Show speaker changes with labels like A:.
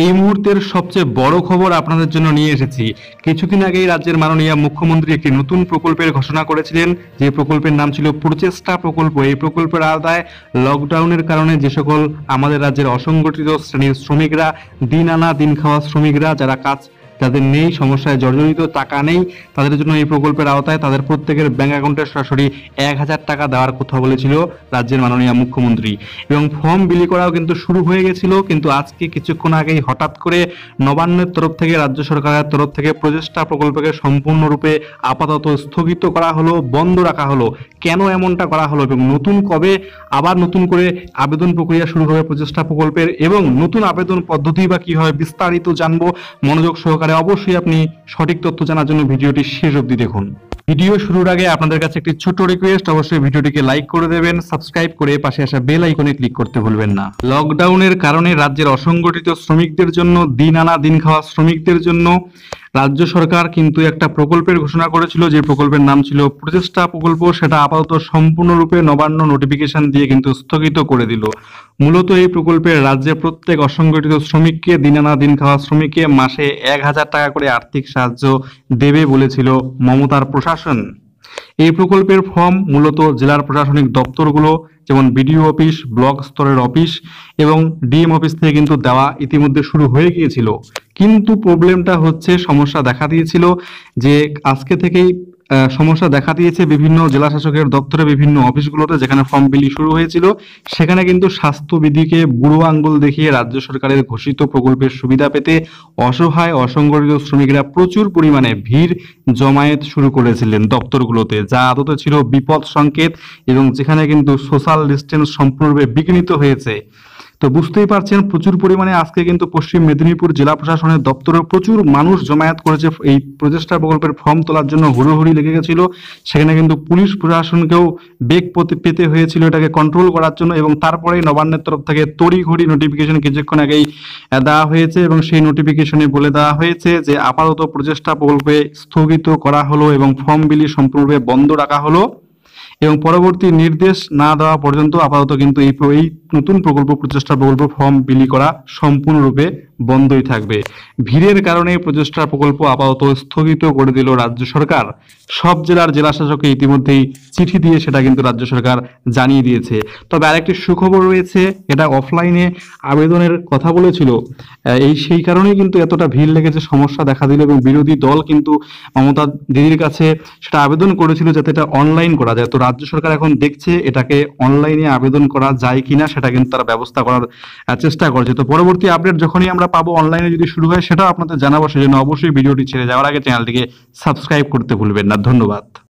A: এই মুহূর্তের সবচেয়ে বড় খবর আপনাদের জন্য নিয়ে এসেছি। কিছুদিন আগেই রাজ্যের মাননীয় মুখ্যমন্ত্রী একটি নতুন প্রকল্পের ঘোষণা করেছিলেন, যে প্রকল্পের নাম ছিল প্রচেষ্টা প্রকল্প। এই প্রকল্পের আওতায় লকডাউনের কারণে যে সকল আমাদের রাজ্যের অসংগঠিত শ্রেণীর শ্রমিকরা, দিন আনা দিন খাওয়া শ্রমিকরা, যারা যাদের নেই, সমস্যায় জর্জরিত, টাকা নেই, তাদের জন্য এই প্রকল্পের আওতায় তাদের প্রত্যেকের ব্যাংক অ্যাকাউন্টে সরাসরি 1,000 টাকা দেওয়ার কথা বলেছিল রাজ্যের মাননীয় মুখ্যমন্ত্রী। এবং ফর্ম বিলি করাও কিন্তু শুরু হয়ে গেছিল, কিন্তু আজকে কিছুক্ষণ আগেই হঠাৎ করে নবান্নের তরফ থেকে, রাজ্য সরকারের তরফ থেকে প্রচেষ্টা প্রকল্পকে সম্পূর্ণরূপে আপাতত স্থগিত করা হলো, বন্ধ রাখা হলো। কেন এমনটা করা হলো এবং কবে আবার নতুন করে আবেদন প্রক্রিয়া শুরু হবে প্রচেষ্টা প্রকল্পের, এবং নতুন আবেদন পদ্ধতি বা কি হয় বিস্তারিত জানবো। মনোযোগ সহকারে অবশ্যই আপনি সঠিক তথ্য জানার জন্য ভিডিওটি শেষ অবধি দেখুন। ভিডিও শুরুর আগে আপনাদের কাছে একটি ছোট রিকোয়েস্ট, অবশ্যই ভিডিওটিকে লাইক করে দেবেন, সাবস্ক্রাইব করে পাশে আসা বেল আইকনে ক্লিক করতে ভুলবেন না। লকডাউনের কারণে রাজ্যের অসংগঠিত শ্রমিকদের জন্য, দিন আনা দিন খাওয়া শ্রমিকদের জন্য রাজ্য সরকার কিন্তু একটা প্রকল্পের ঘোষণা করেছিল, যে প্রকল্পের নাম ছিল প্রচেষ্টা প্রকল্প। সেটা আপাতত সম্পূর্ণরূপে নবান্ন নোটিফিকেশন দিয়ে কিন্তু স্থগিত করে দিল। মূলত এই প্রকল্পের রাজ্যের প্রত্যেক অসংগঠিত শ্রমিককে, দিন আনা দিন খাওয়া শ্রমিককে মাসে 1,000 টাকা করে আর্থিক সাহায্য দেবে বলেছিল মমতার প্রশাসন। এই প্রকল্পের ফর্ম মূলত জেলার প্রশাসনিক দপ্তরগুলো, যেমন বিডিও অফিস, ব্লক স্তরের অফিস এবং ডিএম অফিস থেকে কিন্তু দেওয়া ইতিমধ্যে শুরু হয়ে গিয়েছিল। কিন্তু প্রবলেমটা হচ্ছে, সমস্যা দেখা দিয়েছিল যে আজকে থেকেই সমস্যা দেখা দিয়েছে বিভিন্ন জেলা শাসকের দপ্তরে, বিভিন্ন অফিসগুলোতে যেখানে ফর্ম বিলি শুরু হয়েছিল, সেখানে কিন্তু স্বাস্থ্যবিধিকে বুড়ো আঙ্গুল দেখিয়ে রাজ্য সরকারের ঘোষিত প্রকল্পের সুবিধা পেতে অসহায় অসংগঠিত শ্রমিকরা প্রচুর পরিমাণে ভিড় জমায়েত শুরু করেছিলেন দপ্তরগুলোতে, যা আদতে ছিল বিপদ সংকেত এবং যেখানে কিন্তু সোশ্যাল ডিস্টেন্স সম্পূর্ণরূপে বিঘ্নিত হয়েছে। তো বুঝতেই পারছেন, প্রচুর পরিমাণে আজকে কিন্তু পশ্চিম মেদিনীপুর জেলা প্রশাসনের দপ্তরে প্রচুর মানুষ জমায়েত করেছে এই প্রচেষ্টা প্রকল্পের ফর্ম তোলার জন্য, হুড়োহুড়ি লেগে গেছিল। সেখানে কিন্তু পুলিশ প্রশাসনকেও বেগ পেতে হয়েছিল এটাকে কন্ট্রোল করার জন্য, এবং তারপরেই নবান্নের তরফ থেকে তড়িঘড়ি নোটিফিকেশন কিছুক্ষণ আগেই দেওয়া হয়েছে, এবং সেই নোটিফিকেশনে বলে দেওয়া হয়েছে যে আপাতত প্রচেষ্টা প্রকল্পে স্থগিত করা হলো এবং ফর্ম বিলি সম্পূর্ণরূপে বন্ধ রাখা হলো, এবং পরবর্তী নির্দেশ না দেওয়া পর্যন্ত আপাতত কিন্তু এই নতুন প্রকল্প প্রচেষ্টা প্রকল্প ফর্ম বিলি করা সম্পূর্ণরূপে বন্ধই থাকবে। ভিড়ের কারণে প্রচেষ্টা প্রকল্প আপাতত স্থগিত করে দিল রাজ্য সরকার। সব জেলার জেলা শাসককে ইতিমধ্যেই চিঠি দিয়ে সেটা কিন্তু রাজ্য সরকার জানিয়ে দিয়েছে। তবে আরেকটি সুখবর রয়েছে, এটা অফলাইনে আবেদনের কথা বলেছিল, সেই কারণেই কিন্তু এতটা ভিড় লেগেছে, সমস্যা দেখা দিল, এবং বিরোধী দল কিন্তু মমতা দিদির কাছে সেটা আবেদন করেছিল যাতে এটা অনলাইন করা যায়। তো রাজ্য সরকার এখন দেখছে এটাকে অনলাইনে আবেদন করা যায় কিনা, সেটা কিন্তু তারা ব্যবস্থা করার চেষ্টা করছে। তো পরবর্তী আপডেট যখনই আমরা পাবো, অনলাইনে যদি শুরু হয়, সেটাও আপনাদের জানাবো। সেজন্য অবশ্যই ভিডিওটি ছেড়ে যাওয়ার আগে চ্যানেলটিকে সাবস্ক্রাইব করতে ভুলবেন না। ধন্যবাদ।